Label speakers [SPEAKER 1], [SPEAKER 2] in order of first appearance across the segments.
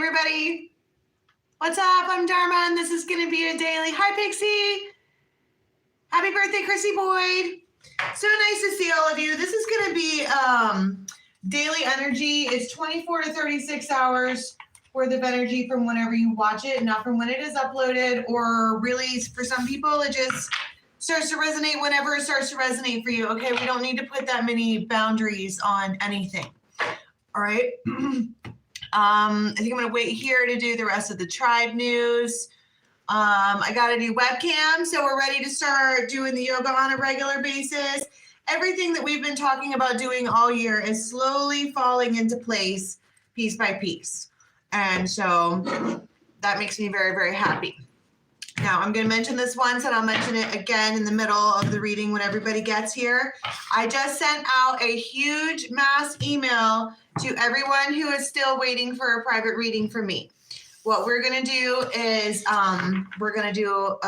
[SPEAKER 1] everybody. What's up? I'm Dharma, and this is going to be a daily. Hi, Pixie. Happy birthday, Chrissy Boyd. So nice to see all of you. This is going to be daily energy. It's 24 to 36 hours worth of energy from whenever you watch it, not from when it is uploaded, or really for some people, it just starts to resonate whenever it starts to resonate for you. Okay, we don't need to put that many boundaries on anything. All right. I think I'm going to wait here to do the rest of the tribe news. I got a new webcam, so we're ready to start doing the yoga on a regular basis. Everything that we've been talking about doing all year is slowly falling into place piece by piece. And so that makes me very, very happy. Now, I'm going to mention this once, and I'll mention it again in the middle of the reading when everybody gets here. I just sent out a huge mass email to everyone who is still waiting for a private reading from me. What we're going to do is we're going to do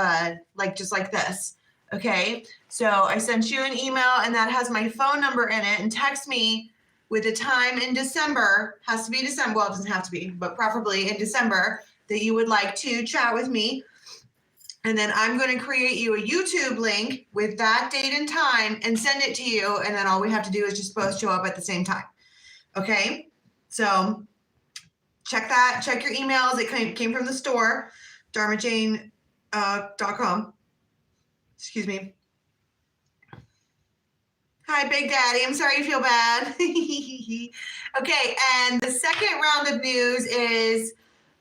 [SPEAKER 1] just like this. Okay, so I sent you an email, and that has my phone number in it, and text me with a time in December. Has to be December. Well, it doesn't have to be, but preferably in December, that you would like to chat with me. And then I'm going to create you a YouTube link with that date and time and send it to you. And then all we have to do is just both show up at the same time. Okay, so check that. Check your emails. It came from the store, dharmajane.com. Excuse me. Hi, Big Daddy. I'm sorry you feel bad. Okay, and the second round of news is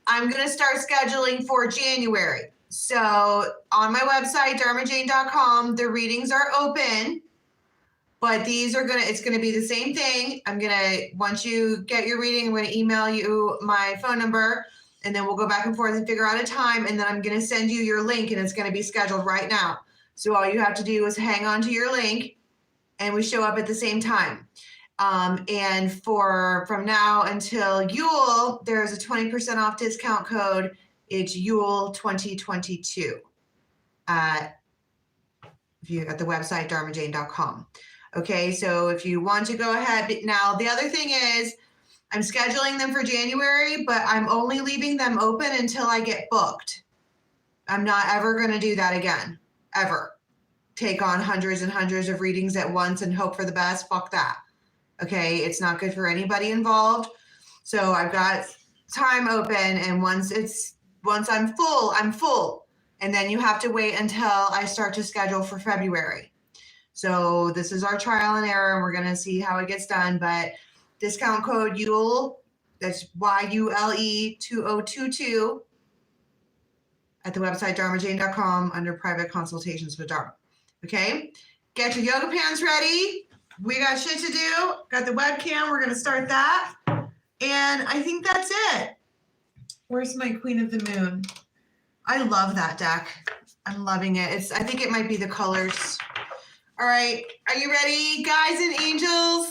[SPEAKER 1] I'm going to start scheduling for January. So on my website, dharmajane.com, the readings are open. But it's going to be the same thing. Once you get your reading, I'm going to email you my phone number, and then we'll go back and forth and figure out a time. And then I'm going to send you your link, and it's going to be scheduled right now. So all you have to do is hang on to your link, and we show up at the same time. And from now until Yule, there's a 20% off discount code. It's Yule 2022 at the website, dharmajane.com. Okay, so if you want to go ahead. Now, the other thing is I'm scheduling them for January, but I'm only leaving them open until I get booked. I'm not ever going to do that again, ever. Take on hundreds and hundreds of readings at once and hope for the best. Fuck that. Okay, it's not good for anybody involved. So I've got time open, and once I'm full, I'm full. And then you have to wait until I start to schedule for February. So this is our trial and error, and we're going to see how it gets done. But discount code Yule, that's YULE 2022 at the website dharmajane.com under private consultations with Dharma. Okay, get your yoga pants ready. We got shit to do. Got the webcam. We're going to start that. And I think that's it. Where's my Queen of the Moon? I love that deck. I'm loving it. I think it might be the colors. All right, are you ready, guys and angels?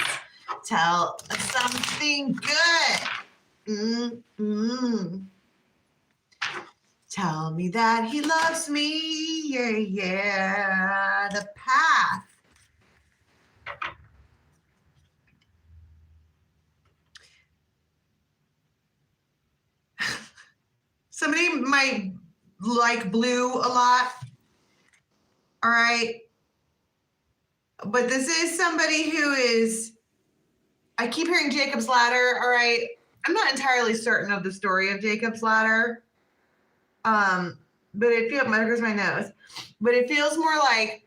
[SPEAKER 1] Tell something good. Tell me that he loves me. Yeah. The path. Somebody might like blue a lot. All right. But this is somebody who is, I keep hearing Jacob's Ladder, all right? I'm not entirely certain of the story of Jacob's Ladder. But it feels, there's my nose. But it feels more like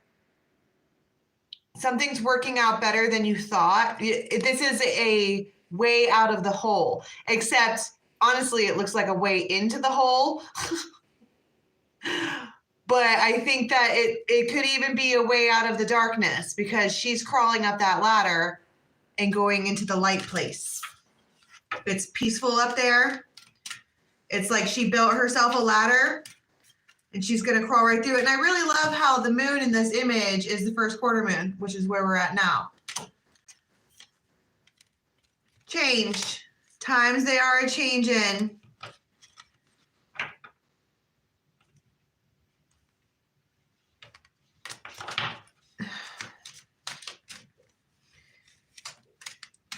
[SPEAKER 1] something's working out better than you thought. This is a way out of the hole, except honestly, it looks like a way into the hole. But I think that it could even be a way out of the darkness, because she's crawling up that ladder and going into the light place. It's peaceful up there. It's like she built herself a ladder and she's going to crawl right through it. And I really love how the moon in this image is the first quarter moon, which is where we're at now. Change. Times they are a-changing.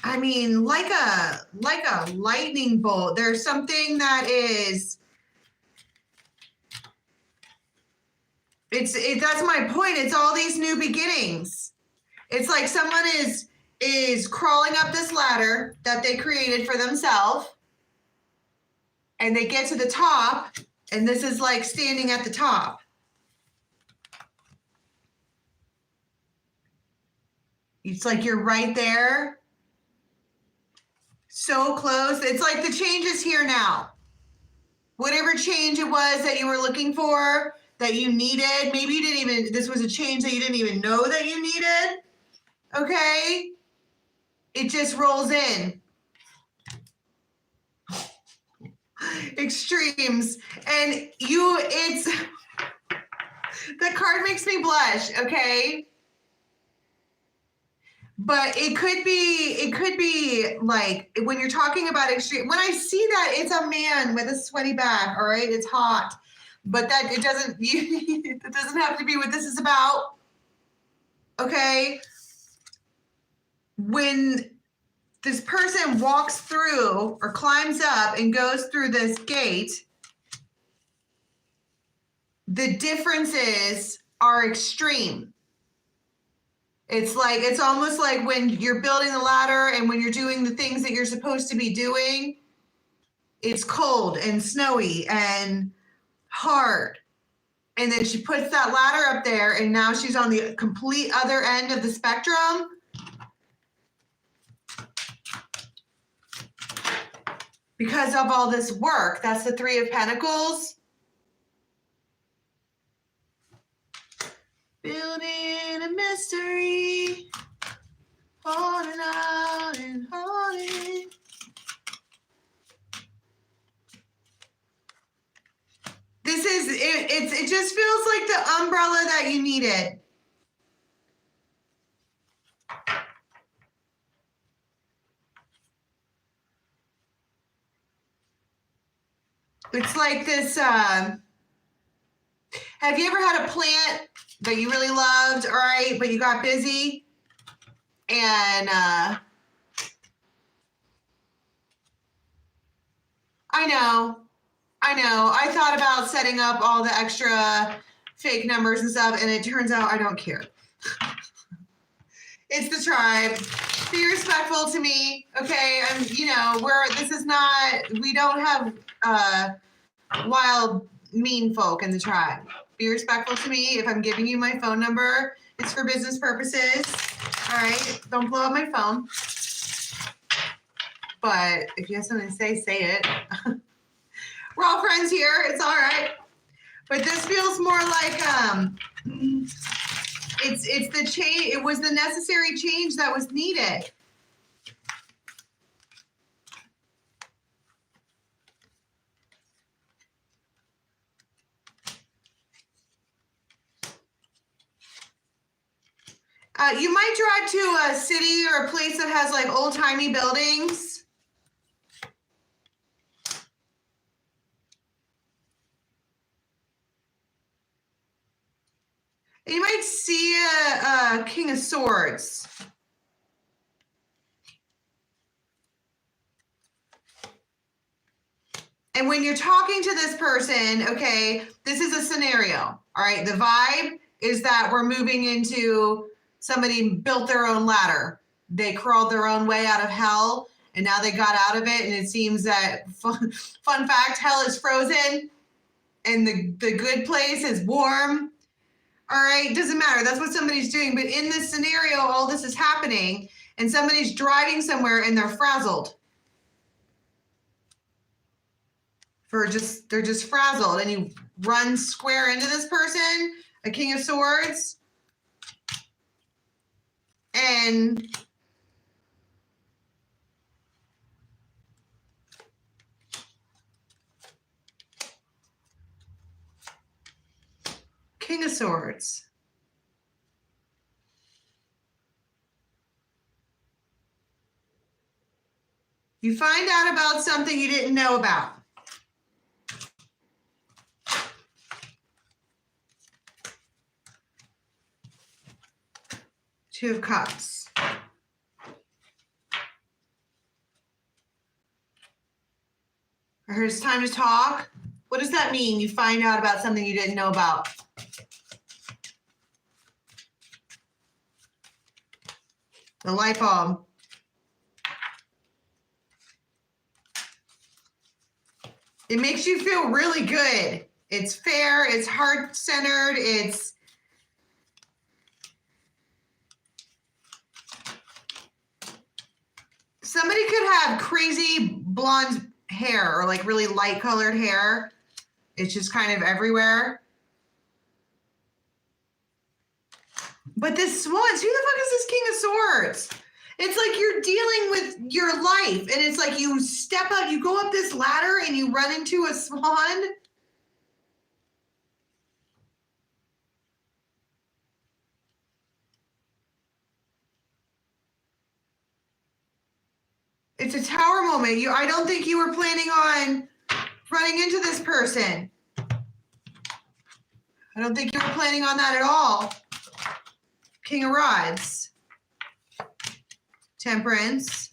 [SPEAKER 1] I mean, like a lightning bolt. There's something that is, that's my point. It's all these new beginnings. It's like someone is crawling up this ladder that they created for themselves, and they get to the top, and this is like standing at the top. It's like you're right there. So close. It's like the change is here now. Whatever change it was that you were looking for, that you needed, maybe you didn't even, this was a change that you didn't even know that you needed. Okay? It just rolls in. Extremes. And the card makes me blush, okay? But it could be like when you're talking about extreme, when I see that, it's a man with a sweaty back, all right? It's hot. But it doesn't have to be what this is about. Okay? When this person walks through or climbs up and goes through this gate, the differences are extreme. It's almost like when you're building the ladder and when you're doing the things that you're supposed to be doing, it's cold and snowy and hard. And then she puts that ladder up there, and now she's on the complete other end of the spectrum. Because of all this work. That's the Three of Pentacles. Building a mystery, holding out and holding. This is it just feels like the umbrella that you needed. It's like this, have you ever had a plant that you really loved, all right, but you got busy? And I know. I thought about setting up all the extra fake numbers and stuff, and it turns out I don't care. It's the tribe. Be respectful to me, okay? We don't have wild, mean folk in the tribe. Be respectful to me. If I'm giving you my phone number, it's for business purposes. All right? Don't blow up my phone. But if you have something to say it. We're all friends here. It's all right. But this feels more like it's the change. It was the necessary change that was needed. You might drive to a city or a place that has like old-timey buildings. You might see a King of Swords. And when you're talking to this person, okay, this is a scenario, all right? The vibe is that we're moving into somebody built their own ladder. They crawled their own way out of hell, and now they got out of it, and it seems that, fun fact, hell is frozen, and the good place is warm. All right, doesn't matter. That's what somebody's doing. But in this scenario, all this is happening, and somebody's driving somewhere, and they're frazzled. They're just frazzled, and you run square into this person, a King of Swords, and King of Swords. You find out about something you didn't know about. Two of Cups. Or it's time to talk. What does that mean? You find out about something you didn't know about. The light bulb. It makes you feel really good. It's fair, it's heart-centered, it's somebody could have crazy blonde hair or like really light colored hair. It's just kind of everywhere. But this Swans, who the fuck is this King of Swords? It's like you're dealing with your life and it's like you step up, you go up this ladder and you run into a swan. It's a tower moment. I don't think you were planning on running into this person. I don't think you were planning on that at all. King of Rods. Temperance.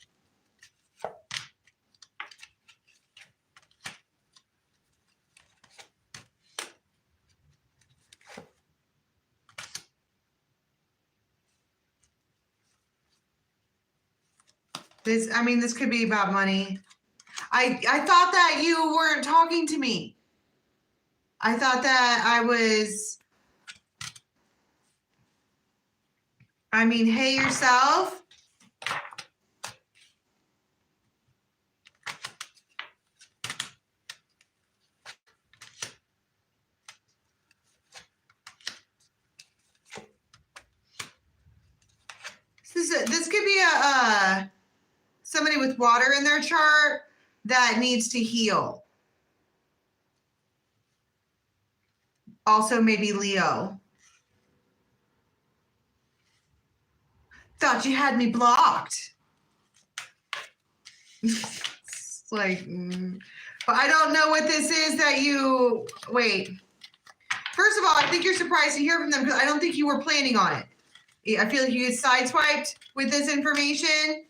[SPEAKER 1] This could be about money. I thought that you weren't talking to me. I thought that I was, hey yourself. This could be somebody with water in their chart that needs to heal. Also maybe Leo. Thought you had me blocked. It's like, but I don't know what this is that you, wait. First of all, I think you're surprised to hear from them because I don't think you were planning on it. I feel like you get sideswiped with this information.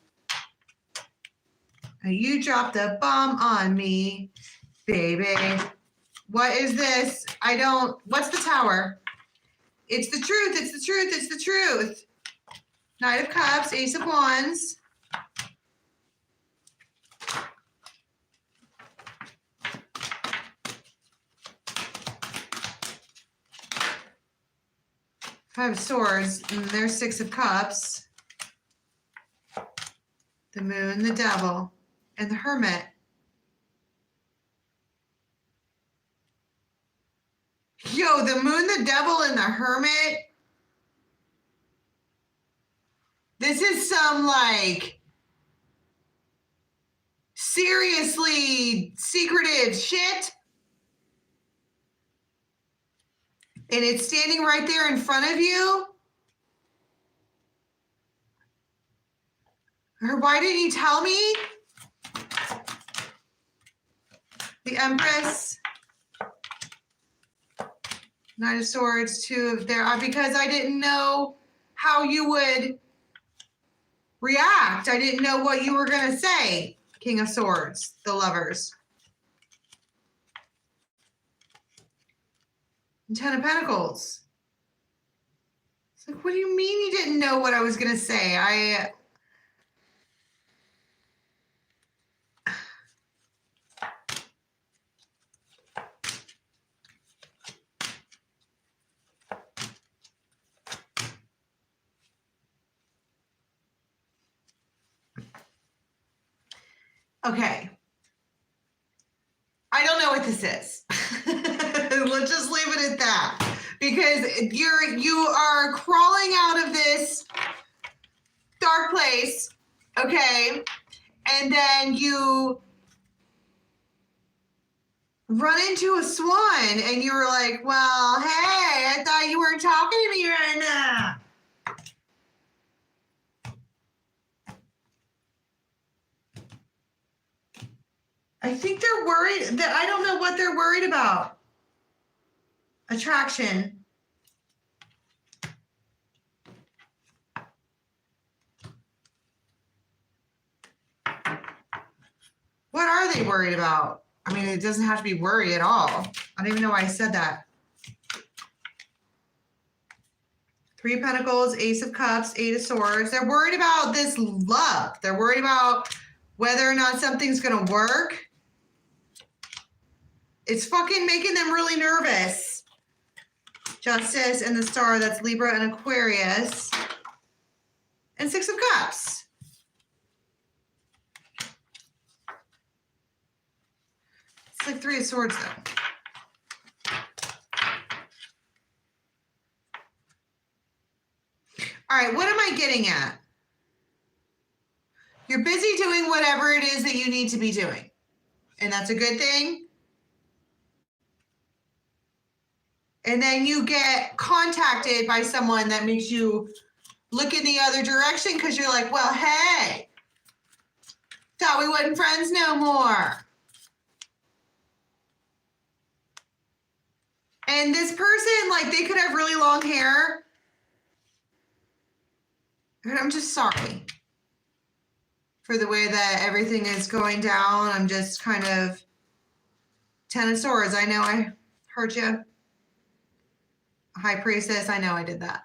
[SPEAKER 1] You dropped a bomb on me, baby. What is this? What's the Tower? It's the truth, it's the truth, it's the truth. Knight of Cups, Ace of Wands. Five of Swords, and there's Six of Cups. The Moon, the Devil, and the Hermit. Yo, the Moon, the Devil, and the Hermit. This is some like seriously secretive shit. And it's standing right there in front of you. Or why didn't you tell me? The Empress. Knight of Swords, Two of there. Because I didn't know how you would react. I didn't know what you were going to say. King of Swords, the Lovers. And Ten of Pentacles. It's like, what do you mean you didn't know what I was going to say? Okay. I don't know what this is. Let's just leave it at that. Because you are crawling out of this dark place, okay? And then you run into a swan and you were like, well, hey, I thought you weren't talking to me right now. I think they're worried that I don't know what they're worried about. Attraction. What are they worried about? I mean, it doesn't have to be worry at all. I don't even know why I said that. Three of Pentacles, Ace of Cups, Eight of Swords. They're worried about this love. They're worried about whether or not something's going to work. It's fucking making them really nervous. Justice and the Star, that's Libra and Aquarius. And Six of Cups. It's like Three of Swords, though. All right, what am I getting at? You're busy doing whatever it is that you need to be doing. And that's a good thing. And then you get contacted by someone that makes you look in the other direction because you're like, well, hey, thought we wasn't friends no more. And this person, like, they could have really long hair. And I'm just sorry for the way that everything is going down. I'm just kind of Ten of Swords. I know I hurt you. High Priestess, I know I did that.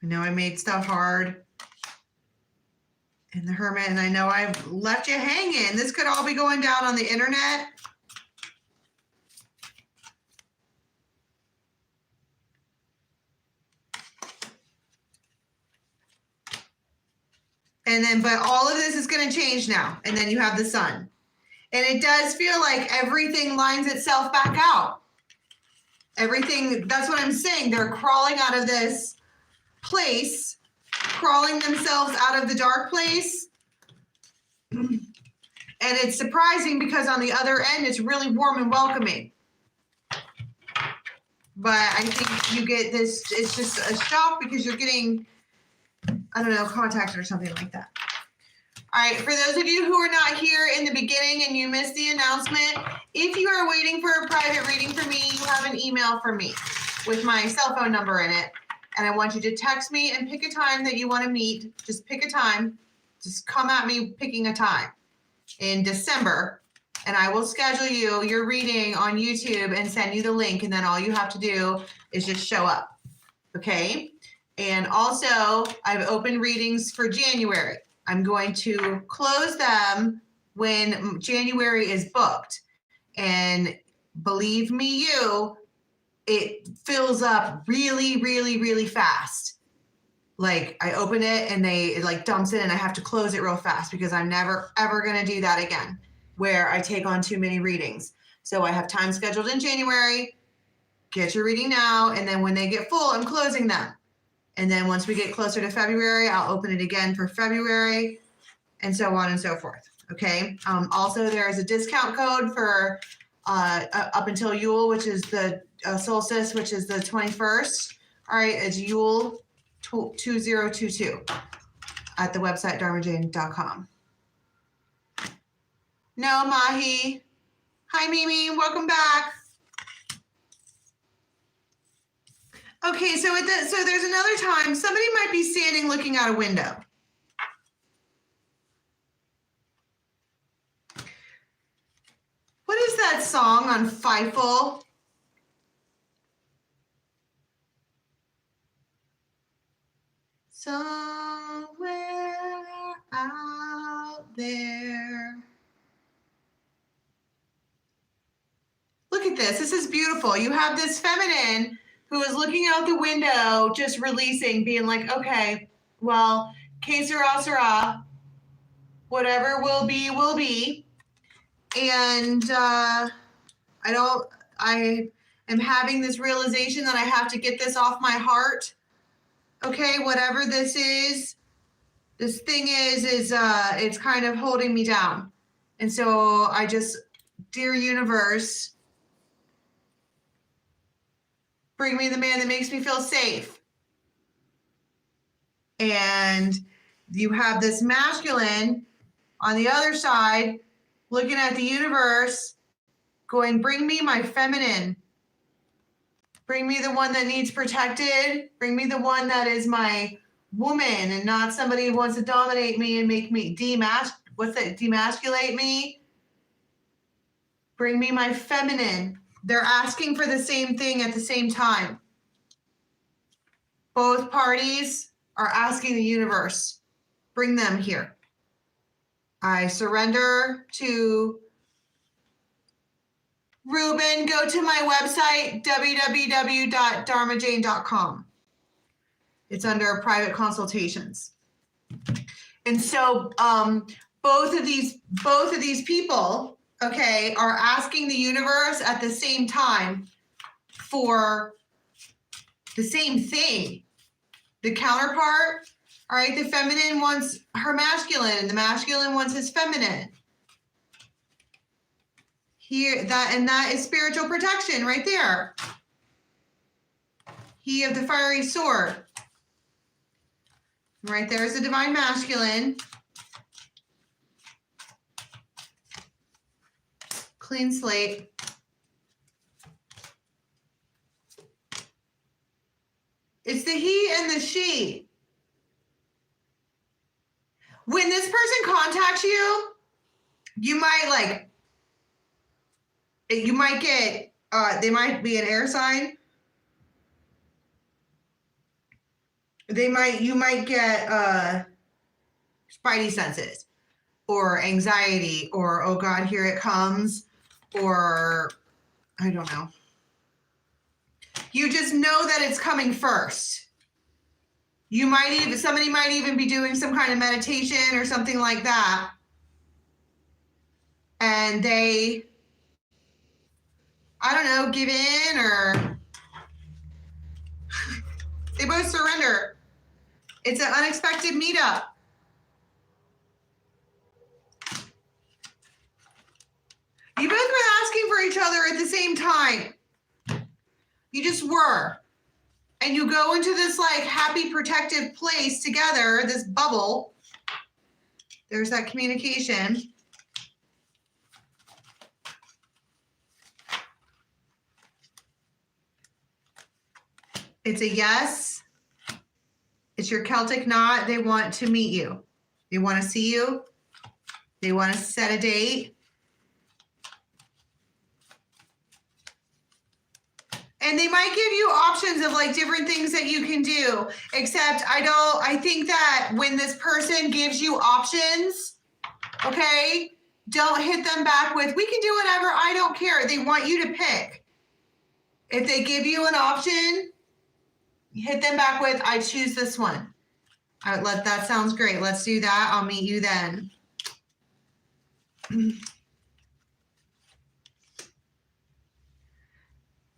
[SPEAKER 1] I know I made stuff hard. And the Hermit, and I know I've left you hanging. This could all be going down on the internet. And then, but all of this is going to change now. And then you have the Sun. And it does feel like everything lines itself back out. Everything, that's what I'm saying. They're crawling out of this place, crawling themselves out of the dark place. And it's surprising because on the other end, it's really warm and welcoming. But I think you get this, it's just a shock because you're getting, I don't know, contacted or something like that. All right, for those of you who are not here in the beginning and you missed the announcement, if you are waiting for a private reading from me, you have an email from me with my cell phone number in it. And I want you to text me and pick a time that you want to meet. Just pick a time. Just come at me picking a time in December. And I will schedule you your reading on YouTube and send you the link. And then all you have to do is just show up. Okay? And also, I've opened readings for January. I'm going to close them when January is booked. And believe me, it fills up really, really, really fast. Like I open it and it like dumps it and I have to close it real fast because I'm never, ever going to do that again where I take on too many readings. So I have time scheduled in January. Get your reading now. And then when they get full, I'm closing them. And then once we get closer to February, I'll open it again for February and so on and so forth. Okay. Also, there is a discount code for up until Yule, which is the solstice, which is the 21st. All right. It's Yule 2022 at the website dharmajane.com. No, Mahi. Hi, Mimi. Welcome back. Okay, so there's another time somebody might be standing looking out a window. What is that song on Fievel? Somewhere out there. Look at this. This is beautiful. You have this feminine who is looking out the window, just releasing, being like, okay, well, que sera, sera. Whatever will be, will be. And I am having this realization that I have to get this off my heart. Okay, whatever this thing is it's kind of holding me down. And so I just, dear universe, bring me the man that makes me feel safe. And you have this masculine on the other side looking at the universe going, bring me my feminine. Bring me the one that needs protected. Bring me the one that is my woman and not somebody who wants to dominate me and make me demasculate me. Bring me my feminine. They're asking for the same thing at the same time. Both parties are asking the universe, bring them here. I surrender to Ruben. Go to my website, www.dharmajane.com. It's under private consultations. And so both of these people, okay, are asking the universe at the same time for the same thing. The counterpart, all right, the feminine wants her masculine, and the masculine wants his feminine. Here, that is spiritual protection right there. He of the fiery sword. Right there is the divine masculine. Clean slate. It's the he and the she. When this person contacts you, you might get, they might be an air sign. You might get spidey senses or anxiety or, oh God, here it comes, or I don't know. You just know that it's coming first. Somebody might even be doing some kind of meditation or something like that. And they, I don't know, give in, or they both surrender. It's an unexpected meetup. You both were asking for each other at the same time. You just were. And you go into this like happy, protective place together, this bubble. There's that communication. It's a yes. It's your Celtic knot. They want to meet you. They want to see you. They want to set a date. And they might give you options of like different things that you can do, except I think that when this person gives you options, okay, don't hit them back with, we can do whatever, I don't care. They want you to pick. If they give you an option, hit them back with, I choose this one. That sounds great. Let's do that. I'll meet you then.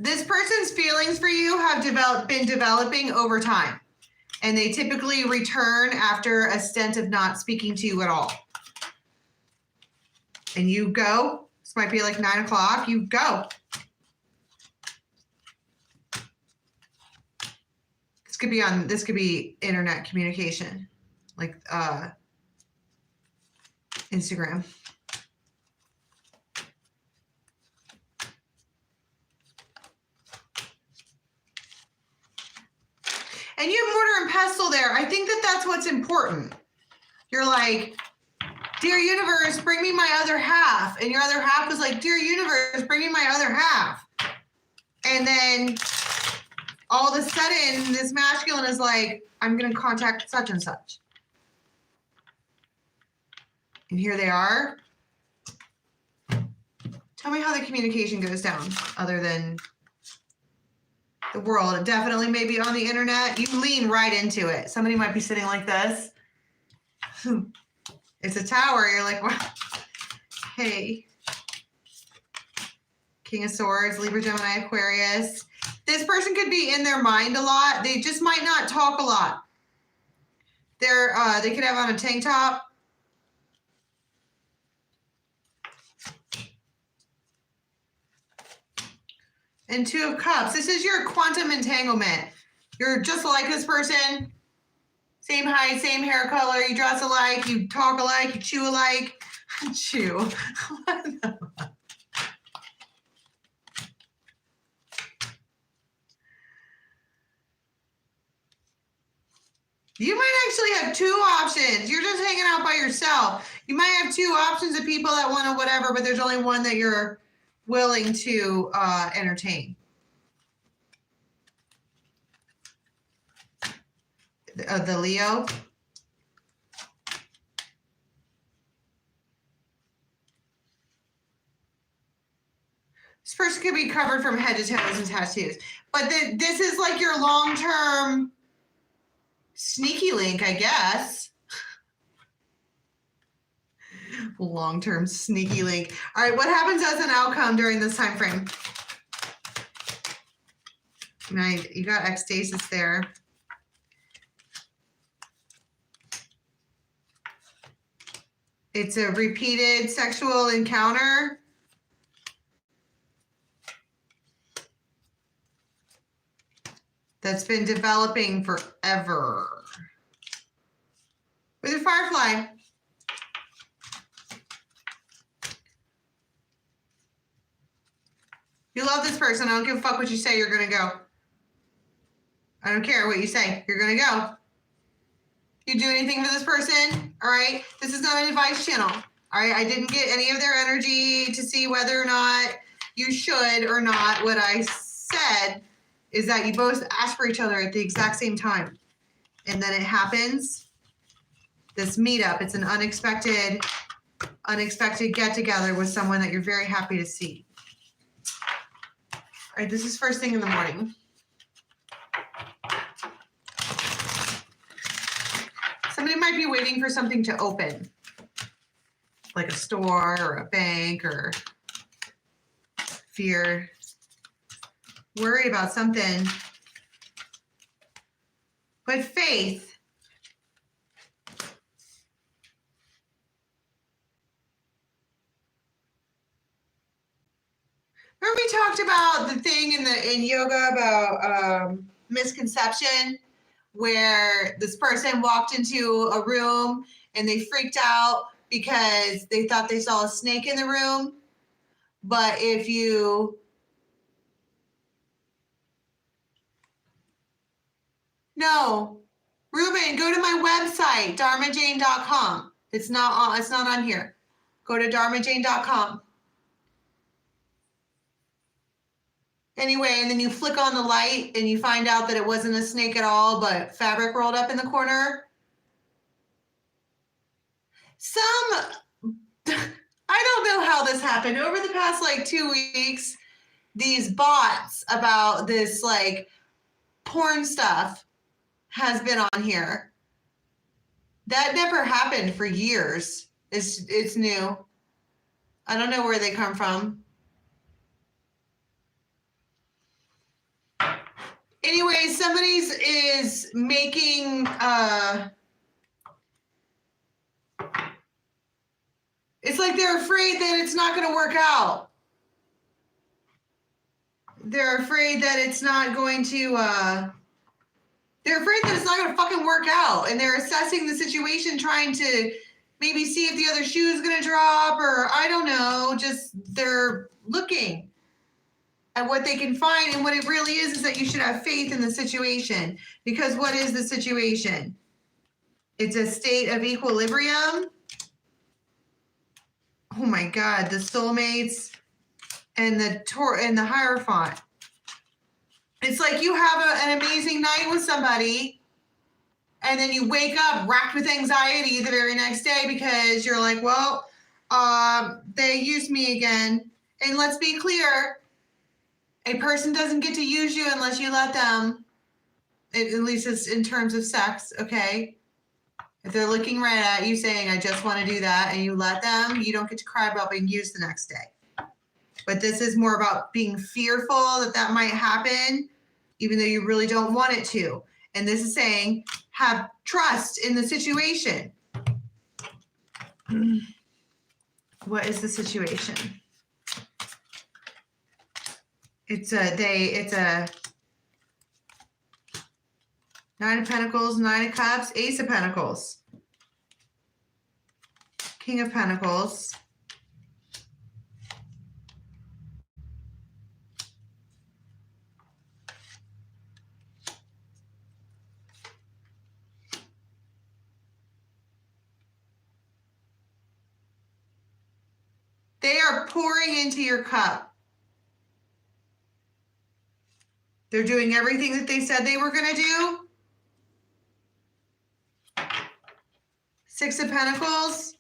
[SPEAKER 1] This person's feelings for you have been developing over time, and they typically return after a stint of not speaking to you at all. And you go. This might be like 9 o'clock. You go. This could be internet communication, like Instagram. And you have mortar and pestle there. I think that that's what's important. You're like, dear universe, bring me my other half. And your other half was like, dear universe, bring me my other half. And then all of a sudden, this masculine is like, I'm going to contact such and such. And here they are. Tell me how the communication goes down, other than the world. It definitely may be on the internet. You lean right into it. Somebody might be sitting like this. It's a tower. You're like, wow. Hey. King of Swords, Libra, Gemini, Aquarius. This person could be in their mind a lot. They just might not talk a lot. They could have on a tank top. And 2 of Cups. This is your quantum entanglement. You're just like this person. Same height, same hair color. You dress alike. You talk alike. You chew alike. Chew. You might actually have 2 options. You're just hanging out by yourself. You might have 2 options of people that want to whatever, but there's only one that you're willing to entertain. The Leo. This person could be covered from head to toes in tattoos. But this is like your long-term sneaky link, I guess. Long-term sneaky link. All right, what happens as an outcome during this time frame? Right, you got ecstasis there. It's a repeated sexual encounter. That's been developing forever. With a firefly. You love this person. I don't give a fuck what you say. You're going to go. I don't care what you say. You're going to go. You do anything for this person, all right? This is not an advice channel, all right? I didn't get any of their energy to see whether or not you should or not. What I said is that you both ask for each other at the exact same time. And then it happens. This meetup, it's an unexpected get-together with someone that you're very happy to see. All right, this is first thing in the morning. Somebody might be waiting for something to open, like a store or a bank, or fear, worried about something. But faith, remember we talked about the thing in yoga about misconception, where this person walked into a room and they freaked out because they thought they saw a snake in the room. But if you no, Ruben, go to my website, dharmajane.com. It's not on here. Go to dharmajane.com. Anyway, and then you flick on the light and you find out that it wasn't a snake at all, but fabric rolled up in the corner. I don't know how this happened. Over the past like 2 weeks, these bots about this like porn stuff has been on here. That never happened for years. It's new. I don't know where they come from. Anyway, somebody's is making it's like they're afraid that it's not going to work out. They're afraid that it's not going to they're afraid that it's not going to fucking work out, and they're assessing the situation, trying to maybe see if the other shoe is going to drop, or I don't know, just they're looking at what they can find. And what it really is that you should have faith in the situation, because what is the situation? It's a state of equilibrium. Oh my God, the soulmates and the Hierophant. It's like you have an amazing night with somebody, and then you wake up racked with anxiety the very next day because you're like, well, they used me again. And let's be clear, a person doesn't get to use you unless you let them, at least it's in terms of sex, okay? If they're looking right at you saying, I just want to do that, and you let them, you don't get to cry about being used the next day. But this is more about being fearful that might happen, even though you really don't want it to. And this is saying, have trust in the situation. What is the situation? It's a Nine of Pentacles, Nine of Cups, Ace of Pentacles, King of Pentacles, they are pouring into your cup. They're doing everything that they said they were going to do. Six of Pentacles.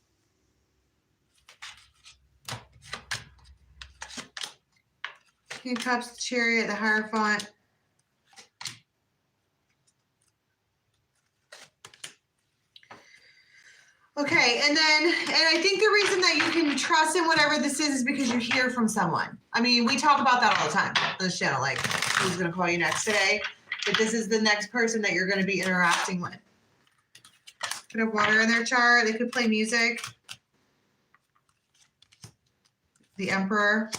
[SPEAKER 1] King of Cups, the Chariot, the Hierophant. Okay, and I think the reason that you can trust in whatever this is because you hear from someone. I mean, we talk about that all the time on this channel, like who's going to call you next today, but this is the next person that you're going to be interacting with. Put a water in their chart. They could play music. The Emperor,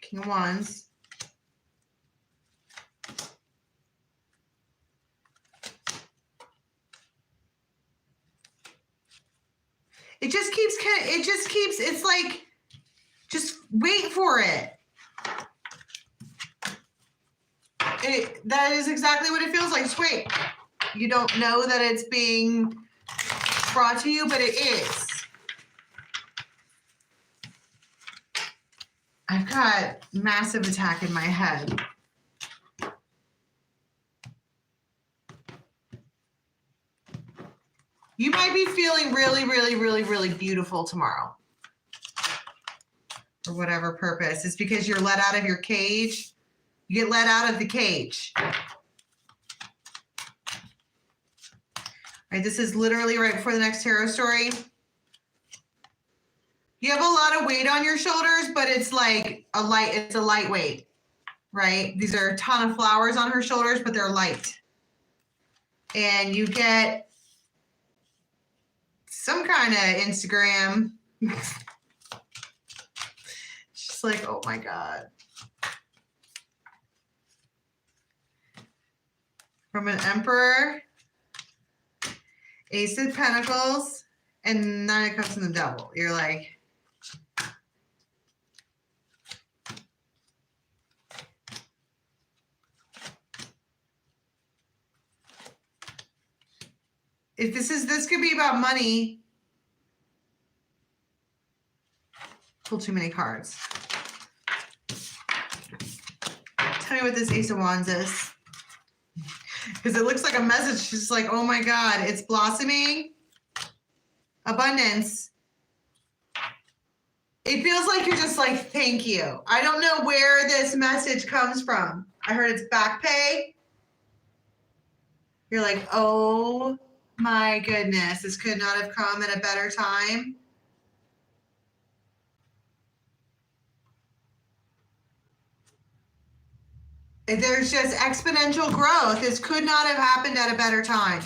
[SPEAKER 1] King of Wands. It's like, just wait for it. That is exactly what it feels like. Just wait. You don't know that it's being brought to you, but it is. I've got massive attack in my head. You might be feeling really, really, really, really beautiful tomorrow. For whatever purpose. It's because you're let out of your cage. You get let out of the cage. All right, this is literally right before the next tarot story. You have a lot of weight on your shoulders, but it's like it's a lightweight, right? These are a ton of flowers on her shoulders, but they're light. And you get some kind of Instagram. Just like, oh my God. From an Emperor, Ace of Pentacles, and Nine of Cups and the Devil. You're like, if this could be about money. Pull too many cards. Tell me what this Ace of Wands is. Because it looks like a message. Just like, oh my God, it's blossoming. Abundance. It feels like you're just like, thank you. I don't know where this message comes from. I heard it's back pay. You're like, oh my goodness, this could not have come at a better time. There's just exponential growth. This could not have happened at a better time.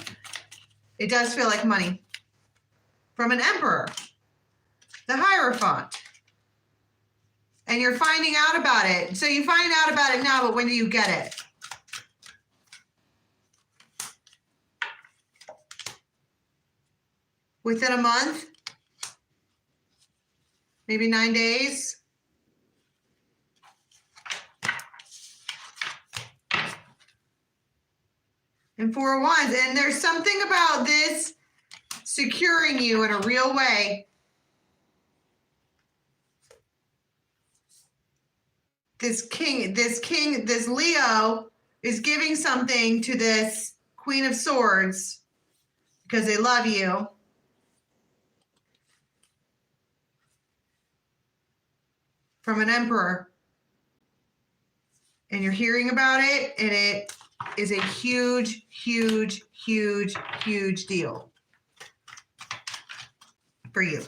[SPEAKER 1] It does feel like money. From an Emperor, the Hierophant. And you're finding out about it. So you find out about it now, but when do you get it? Within a month? Maybe 9 days? And Four of Wands. And there's something about this securing you in a real way. This Leo is giving something to this Queen of Swords because they love you. From an Emperor. And you're hearing about it, and it is a huge, huge, huge, huge deal for you.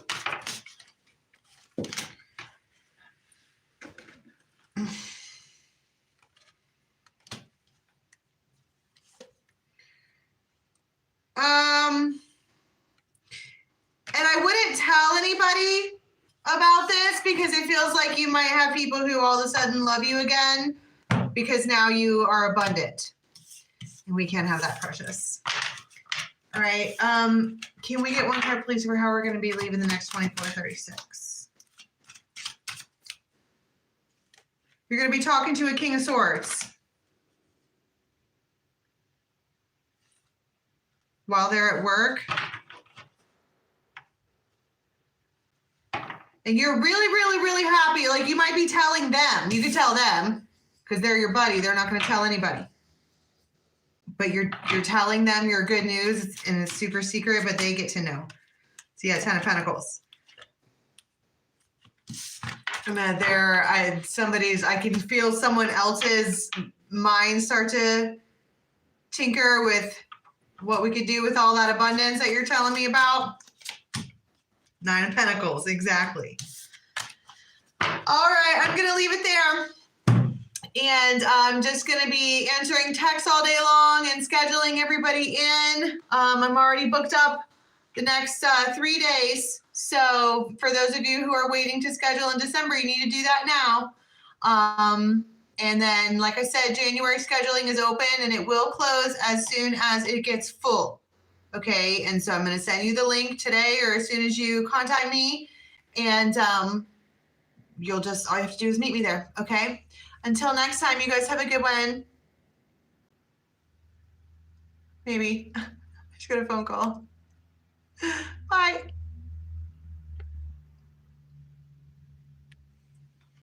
[SPEAKER 1] And I wouldn't tell anybody about this because it feels like you might have people who all of a sudden love you again because now you are abundant. And we can't have that, precious. All right. Can we get one card, please, for how we're going to be leaving the next 24-36? You're going to be talking to a King of Swords while they're at work. And you're really, really, really happy. Like you might be telling them. You could tell them because they're your buddy. They're not going to tell anybody. But you're telling them your good news and it's super secret, but they get to know. So yeah, 10 of Pentacles. And then I can feel someone else's mind start to tinker with what we could do with all that abundance that you're telling me about. 9 of Pentacles, exactly. All right, I'm going to leave it there. And I'm just going to be answering texts all day long and scheduling everybody in. I'm already booked up the next 3 days. So for those of you who are waiting to schedule in December, you need to do that now. And then, like I said, January scheduling is open and it will close as soon as it gets full. Okay, and so I'm going to send you the link today or as soon as you contact me. And all you have to do is meet me there. Okay, until next time, you guys have a good one. Maybe. I just got a phone call. Bye.